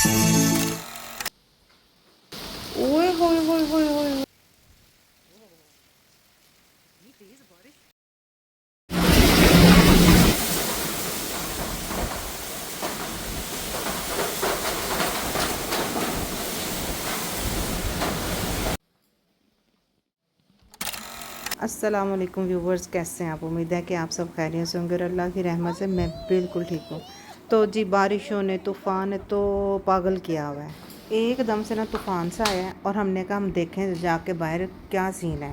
ओए होए होए होए होए। अस्सलाम वालेकुम व्यूवर्स, कैसे हैं आप? उम्मीद है कि आप सब खैरियत से होंगे और अल्लाह की रहमत से मैं बिल्कुल ठीक हूँ। तो जी, बारिशों ने, तूफ़ान ने तो पागल किया हुआ है। एकदम से ना तूफ़ान सा आया है और हमने कहा हम देखें जाके बाहर क्या सीन है।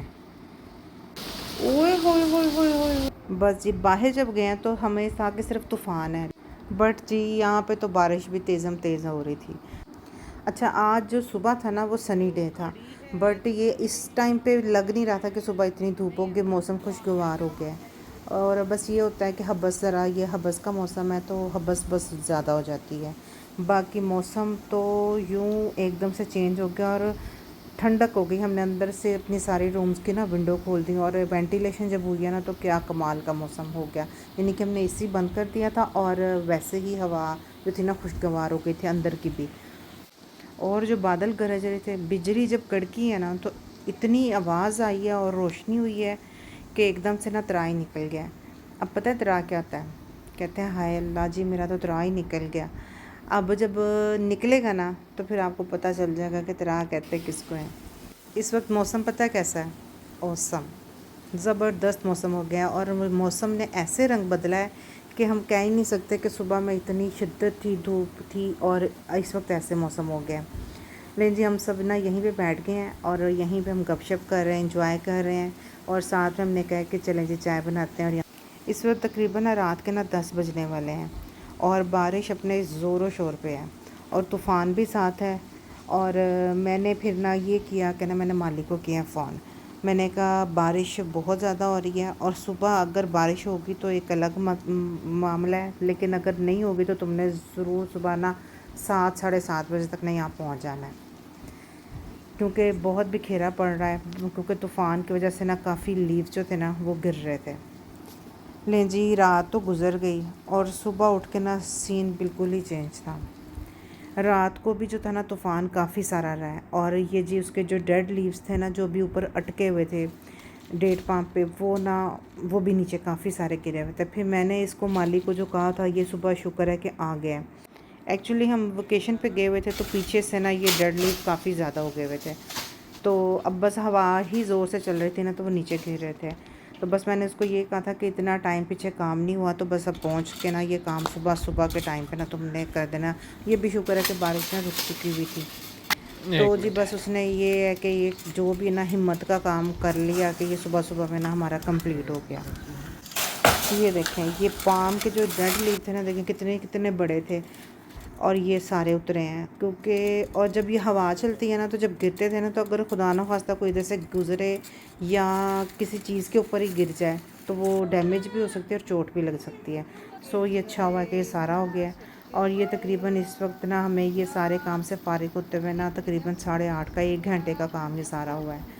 ओए होए होए होए होए। बस जी, बाहर जब गए हैं तो हमें था कि सिर्फ तूफ़ान है, बट जी यहाँ पे तो बारिश भी तेज़म तेज़ हो रही थी। अच्छा, आज जो सुबह था ना वो सनी डे था, बट ये इस टाइम पे लग नहीं रहा था कि सुबह इतनी धूप होगी, मौसम खुशगवार हो गया है। और बस ये होता है कि हब्बस ज़रा, ये हब्बस का मौसम है तो हब्बस बस ज़्यादा हो जाती है। बाकी मौसम तो यूँ एकदम से चेंज हो गया और ठंडक हो गई। हमने अंदर से अपनी सारी रूम्स की ना विंडो खोल दी और वेंटिलेशन जब हुई है ना तो क्या कमाल का मौसम हो गया। यानी कि हमने एसी बंद कर दिया था और वैसे ही हवा जो थी ना खुशगवार हो गई थी अंदर की भी। और जो बादल गरज रहे थे, बिजली जब कड़की है ना तो इतनी आवाज़ आई है और रोशनी हुई है कि एकदम से ना तराई निकल गया। अब पता है तरा क्या होता है? कहते हैं हाय अल्लाह जी, मेरा तो तरा ही निकल गया। अब जब निकलेगा ना तो फिर आपको पता चल जाएगा कि तरा कहते किसको है। इस वक्त मौसम पता है कैसा है? औसम, ज़बरदस्त मौसम हो गया और मौसम ने ऐसे रंग बदला है कि हम कह ही नहीं सकते कि सुबह में इतनी शिद्दत थी, धूप थी और इस वक्त ऐसे मौसम हो गया। लेकिन जी हम सब ना यहीं पे बैठ गए हैं और यहीं पे हम गपशप कर रहे हैं, इंजॉय कर रहे हैं और साथ में हमने कहा कि चलें जी चाय बनाते हैं। और यहाँ इस वक्त तकरीबन ना रात के ना 10 बजने वाले हैं और बारिश अपने ज़ोरों शोर पे है और तूफ़ान भी साथ है। और मैंने फिर ना ये किया कि ना मैंने मालिक को किया फ़ोन। मैंने कहा बारिश बहुत ज़्यादा हो रही है और सुबह अगर बारिश होगी तो एक अलग मामला है, लेकिन अगर नहीं होगी तो तुमने ज़रूर सुबह ना 7 साढ़े 7 बजे तक ना यहाँ पहुँच जाना है, क्योंकि बहुत बिखेरा पड़ रहा है। क्योंकि तूफ़ान की वजह से ना काफ़ी लीव्स जो थे ना वो गिर रहे थे। लें जी, रात तो गुज़र गई और सुबह उठ के ना सीन बिल्कुल ही चेंज था। रात को भी जो था ना तूफ़ान काफ़ी सारा रहा है और ये जी उसके जो डेड लीव्स थे ना जो भी ऊपर अटके हुए थे डेट पाम पे, वो ना वो भी नीचे काफ़ी सारे गिरे हुए थे। फिर मैंने इसको माली को जो कहा था, ये सुबह शुक्र है कि आ गया। एक्चुअली हम वेकेशन पे गए हुए थे तो पीछे से ना ये डेड लीव काफ़ी ज़्यादा हो गए हुए थे, तो अब बस हवा ही ज़ोर से चल रही थी ना तो वो नीचे गिर रहे थे। तो बस मैंने उसको ये कहा था कि इतना टाइम पीछे काम नहीं हुआ तो बस अब पहुंच के ना ये काम सुबह सुबह के टाइम पे ना तुमने कर देना। ये भी शुक्र है कि बारिश ना रुक चुकी हुई थी। तो एक जी मिनट। बस उसने ये है कि ये जो भी ना हिम्मत का काम कर लिया कि ये सुबह सुबह में ना हमारा कंप्लीट हो गया। ये देखें, ये पाम के जो डेड लीव थे ना, देखें कितने कितने बड़े थे और ये सारे उतरे हैं। क्योंकि और जब ये हवा चलती है ना तो जब गिरते थे ना तो अगर खुदा ना खास्ता कोई इधर से गुज़रे या किसी चीज़ के ऊपर ही गिर जाए तो वो डैमेज भी हो सकती है और चोट भी लग सकती है। सो ये अच्छा हुआ कि ये सारा हो गया है। और ये तकरीबन इस वक्त ना हमें ये सारे काम से फ़ारिग होते हुए ना तकरीबन 8:30 का 1 घंटे का काम ये सारा हुआ है।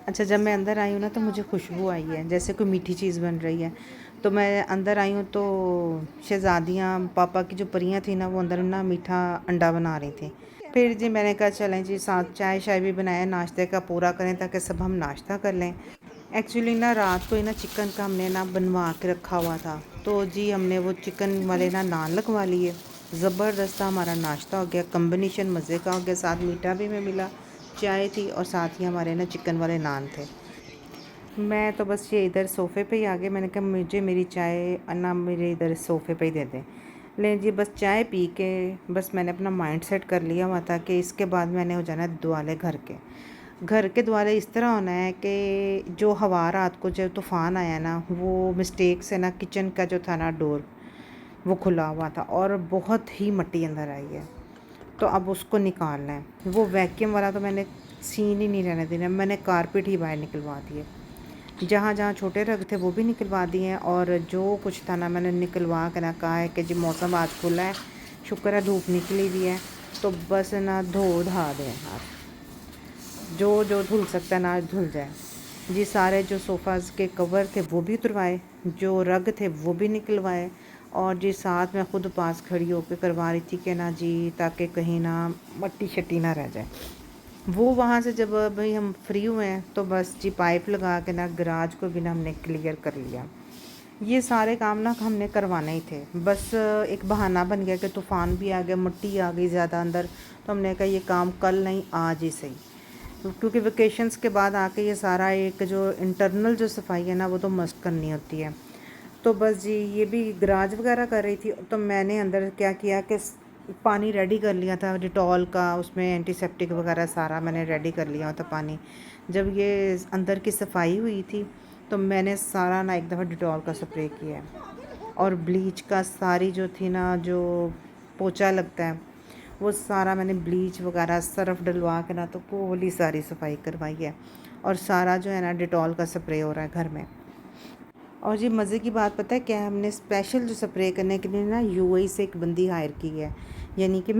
अच्छा, जब मैं अंदर आई हूँ ना तो मुझे खुशबू आई है जैसे कोई मीठी चीज़ बन रही है। तो मैं अंदर आई हूँ तो शहज़ादियाँ पापा की जो परियां थी ना वो अंदर ना मीठा अंडा बना रही थी। फिर जी मैंने कहा चलें जी साथ चाय शाय भी बनाया, नाश्ते का पूरा करें ताकि सब हम नाश्ता कर लें। एक्चुअली ना रात को ही ना चिकन का हमने ना बनवा के रखा हुआ था, तो जी हमने वो चिकन वाले ना नान लगवा लिए। ज़बरदस्त हमारा नाश्ता हो गया, कम्बिनेशन मज़े का हो गया, साथ मीठा भी में मिला, चाय थी और साथ ही हमारे ना चिकन वाले नान थे। मैं तो बस ये इधर सोफ़े पे ही आ गए। मैंने कहा मुझे मेरी चाय ना मेरे इधर सोफ़े पे ही दे दें। लें जी, बस चाय पी के बस मैंने अपना माइंड सेट कर लिया हुआ था कि इसके बाद मैंने हो जाना है दुआले घर के द्वारे। इस तरह होना है कि जो हवा रात को जब तूफ़ान आया ना वो मिस्टेक से ना किचन का जो था ना डोर वो खुला हुआ था और बहुत ही मिट्टी अंदर आई है। तो अब उसको निकालना है। वो वैक्यूम वाला तो मैंने सीन ही नहीं रहने देना, मैंने कारपेट ही बाहर निकलवा दिए। जहाँ जहाँ छोटे रग थे वो भी निकलवा दिए हैं और जो कुछ था ना मैंने निकलवा के ना कहा है कि जी मौसम आज खुला है, शुक्र है धूप निकली हुई है, तो बस ना धो धा दें आप, जो जो धुल सकता है ना धुल जाए। जी सारे जो सोफ़ाज़ के कवर थे वो भी उतरवाए, जो रग थे वो भी निकलवाए और जी साथ में ख़ुद पास खड़ी होकर करवा रही थी कि ना जी ताकि कहीं ना मट्टी शट्टी ना रह जाए। वो वहाँ से जब भाई हम फ्री हुए हैं तो बस जी पाइप लगा के ना गराज को भी ना हमने क्लियर कर लिया। ये सारे काम ना हमने करवाने ही थे, बस एक बहाना बन गया कि तूफ़ान भी आ गया, मिट्टी आ गई ज़्यादा अंदर, तो हमने कहा ये काम कल नहीं आज ही सही, क्योंकि वेकेशंस के बाद आके ये सारा एक जो इंटरनल जो सफाई है ना वो तो मस्ट करनी होती है। तो बस जी ये भी गराज वगैरह कर रही थी, तो मैंने अंदर क्या किया कि पानी रेडी कर लिया था डिटॉल का, उसमें एंटीसेप्टिक वगैरह सारा मैंने रेडी कर लिया था पानी। जब ये अंदर की सफाई हुई थी तो मैंने सारा ना एक दफ़ा डिटॉल का स्प्रे किया और ब्लीच का सारी जो थी ना जो पोछा लगता है वो सारा मैंने ब्लीच वगैरह सर्फ डलवा के ना तो वो वाली सारी सफाई करवाई है। और सारा जो है ना डिटॉल का स्प्रे हो रहा है घर में। और जी मज़े की बात पता है क्या है, हमने स्पेशल जो स्प्रे करने के लिए ना यूएई से एक बंदी हायर की है। यानी कि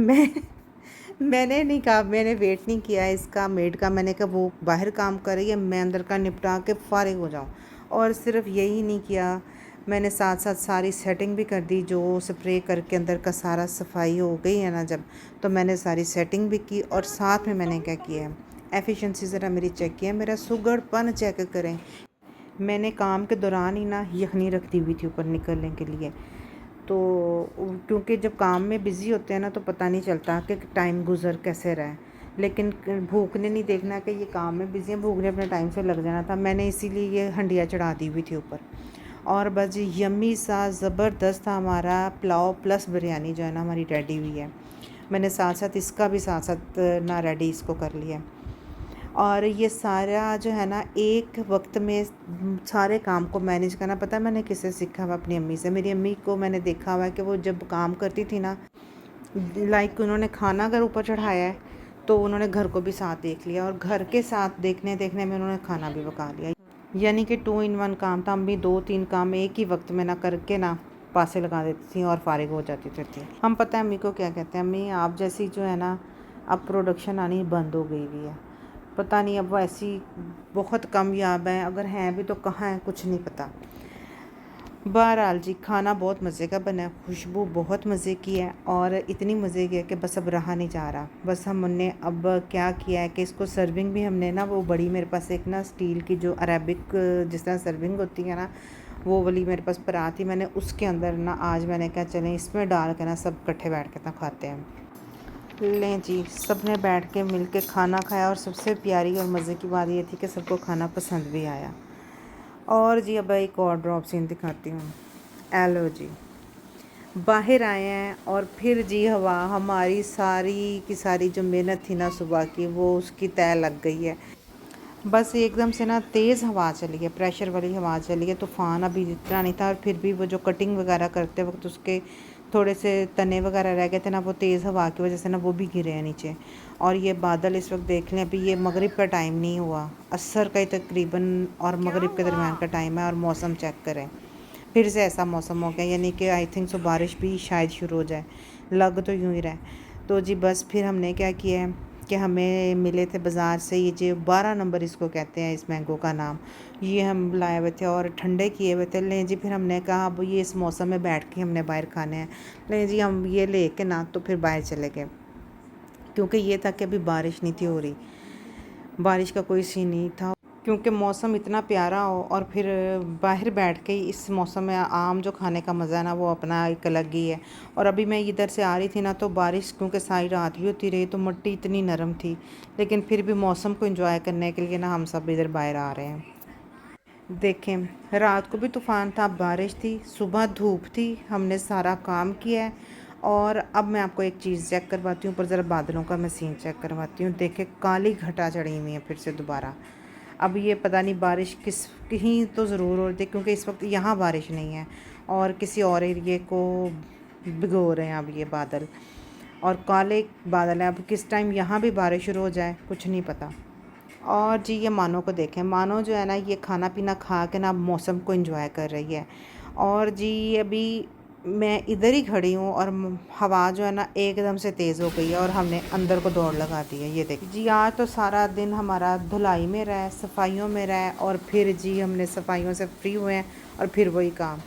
मैंने नहीं कहा, मैंने वेट नहीं किया इसका मेड का, मैंने कहा वो बाहर काम कर रही है, मैं अंदर का निपटा के फारिग हो जाऊँ। और सिर्फ यही नहीं किया, मैंने साथ साथ सारी सेटिंग भी कर दी। जो स्प्रे करके अंदर का सारा सफाई हो गई है ना जब, तो मैंने सारी सेटिंग भी की। और साथ में मैंने क्या किया है, एफिशिएंसी ज़रा मेरी चेक किया, मेरा सुगड़पन चेक करें। मैंने काम के दौरान ही ना यखनी रख दी हुई थी ऊपर निकलने के लिए। तो क्योंकि जब काम में बिज़ी होते हैं ना तो पता नहीं चलता कि टाइम गुज़र कैसे रहा है, लेकिन भूख ने नहीं देखना कि ये काम में बिज़ी है, भूख ने अपने टाइम से लग जाना था। मैंने इसीलिए ये हंडिया चढ़ा दी हुई थी ऊपर। और बस यम्मी सा ज़बरदस्त था हमारा पुलाव प्लस बिरयानी जो है ना हमारी रेडी हुई है। मैंने साथ साथ इसका भी साथ साथ ना रेडी इसको कर लिया। और ये सारा जो है ना एक वक्त में सारे काम को मैनेज करना, पता है मैंने किससे सीखा हुआ? अपनी अम्मी से। मेरी अम्मी को मैंने देखा हुआ है कि वो जब काम करती थी ना, लाइक उन्होंने खाना अगर ऊपर चढ़ाया है तो उन्होंने घर को भी साथ देख लिया, और घर के साथ देखने देखने में उन्होंने खाना भी पका लिया। यानी कि 2 in 1 काम था। अम्मी 2-3 काम एक ही वक्त में ना करके ना पासे लगा देती थी और फारिग हो जाती थी। हम पता है अम्मी को क्या कहते हैं, अम्मी आप जैसी जो है ना अब प्रोडक्शन आनी बंद हो गई हुई है, पता नहीं अब वो ऐसी बहुत कम याब हैं, अगर हैं भी तो कहाँ हैं कुछ नहीं पता। बहरहाल जी खाना बहुत मज़े का बना है, खुशबू बहुत मज़े की है, और इतनी मज़े की है कि बस अब रहा नहीं जा रहा। बस हमने अब क्या किया है कि इसको सर्विंग भी हमने ना वो बड़ी, मेरे पास एक ना स्टील की जो अरेबिक जिस तरह सर्विंग होती है ना वो वाली मेरे पास परात थी, मैंने उसके अंदर ना आज मैंने कहा चलें इसमें डाल के ना सब इकट्ठे बैठ के ना खाते हैं। लें जी सब ने बैठ के मिल के खाना खाया, और सबसे प्यारी और मज़े की बात ये थी कि सबको खाना पसंद भी आया। और जी अब एक और ड्रॉप सीन दिखाती हूँ। एलो जी बाहर आए हैं और फिर जी हवा हमारी सारी की सारी जो मेहनत थी ना सुबह की वो उसकी तय लग गई है। बस एकदम से ना तेज़ हवा चली है, प्रेशर वाली हवा चली है। तूफ़ान अभी इतना नहीं था, और फिर भी वो जो कटिंग वगैरह करते वक्त उसके थोड़े से तने वगैरह रह गए थे ना, वो तेज़ हवा की वजह से ना वो भी गिरे हैं नीचे। और ये बादल इस वक्त देख लें, अभी ये मगरिब का टाइम नहीं हुआ, असर का ही तकरीबन और मगरिब के दरमियान का टाइम है, और मौसम चेक करें फिर से ऐसा मौसम हो गया, यानी कि आई थिंक सो बारिश भी शायद शुरू हो जाए, लग तो यूँ ही रहा है। तो जी बस फिर हमने क्या किया है कि हमें मिले थे बाज़ार से ये जो 12 नंबर इसको कहते हैं, इस मैंगो का नाम, ये हम लाए हुए थे और ठंडे किए हुए थे। लें जी फिर हमने कहा अब ये इस मौसम में बैठ के हमने बाहर खाने हैं। लें जी हम ये ले के ना तो फिर बाहर चले गए, क्योंकि ये था कि अभी बारिश नहीं थी हो रही, बारिश का कोई सीन नहीं था, क्योंकि मौसम इतना प्यारा हो और फिर बाहर बैठ के इस मौसम में आम जो खाने का मज़ा है ना वो अपना एक अलग ही है। और अभी मैं इधर से आ रही थी ना तो बारिश क्योंकि सारी रात भी होती रही तो मिट्टी इतनी नरम थी, लेकिन फिर भी मौसम को एंजॉय करने के लिए ना हम सब इधर बाहर आ रहे हैं। देखें रात को भी तूफ़ान था, बारिश थी, सुबह धूप थी, हमने सारा काम किया है। और अब मैं आपको एक चीज़ चेक करवाती हूँ, ऊपर ज़रा बादलों का मैं सीन चेक करवाती हूँ। देखें काली घटा चढ़ी हुई है फिर से दोबारा। अब ये पता नहीं बारिश किस कहीं तो ज़रूर हो रही थी, क्योंकि इस वक्त यहाँ बारिश नहीं है और किसी और एरिए को भिगो रहे हैं अब ये बादल, और काले बादल हैं। अब किस टाइम यहाँ भी बारिश शुरू हो जाए कुछ नहीं पता। और जी ये मानो को देखें, मानो जो है ना ये खाना पीना खा के ना मौसम को एंजॉय कर रही है। और जी अभी मैं इधर ही खड़ी हूँ और हवा जो है ना एकदम से तेज़ हो गई है और हमने अंदर को दौड़ लगा दी है। ये देखिए जी आज तो सारा दिन हमारा धुलाई में रहा है, सफाइयों में रहा है, और फिर जी हमने सफाइयों से फ्री हुए हैं और फिर वही काम।